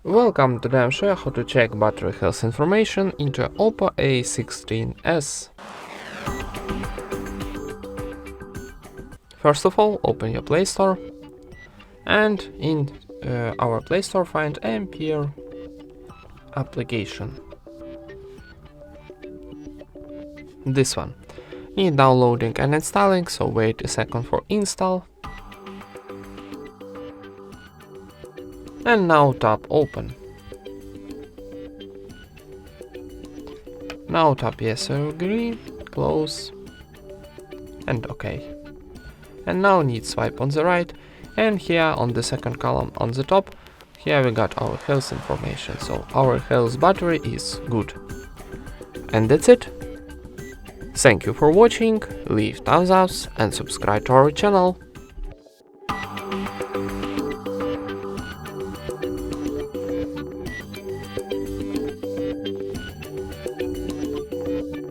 Welcome, today I'm showing how to check battery health information into OPPO A16s. First of all, open your Play Store and in our Play Store find Ampere application. This one. Need downloading and installing, so wait a second for install. And now tap open. Now tap yes or agree, close, and OK. And now need swipe on the right, and here on the second column on the top, here we got our health information, so our health battery is good. And that's it. Thank you for watching, leave thumbs up and subscribe to our channel.